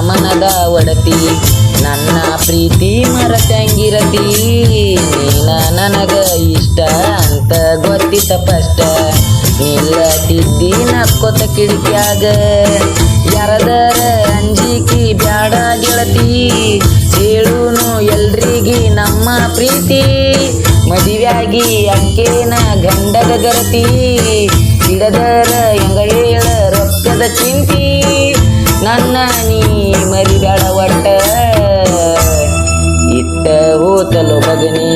ಮನದ ಒಡತಿ ನನ್ನ ಪ್ರೀತಿ ಮರತಂಗಿರತಿ ನೀನ ನನಗ ಇಷ್ಟ ಅಂತ ಗೊತ್ತಿತ್ತ ಫಸ್ಟ್ ನಿಲ್ಲತಿದ್ದಿ ನಕ್ಕೊತ ಕಿಡಿಕ್ಯಾಗ ಯಾರದರ ಅಂಜಿಕಿ ಬ್ಯಾಡ ಗೆಳತಿ ಹೇಳುನು ಎಲ್ರಿಗಿ ನಮ್ಮ ಪ್ರೀತಿ ಮದುವೆಯಾಗಿ ಅಕ್ಕೇನ ಗಂಡಗ ಗರತಿ ಹಿಡದರ ಹೆಂಗ ಹೇಳ ರೊಕ್ಕದ ಚಿಂತಿ ನನ್ನ ನೀ ಮರಿಬ್ಯಾಡ ಒಟ್ಟ ಇಟ್ಟ ಹೋತಲು ಬಗನಿ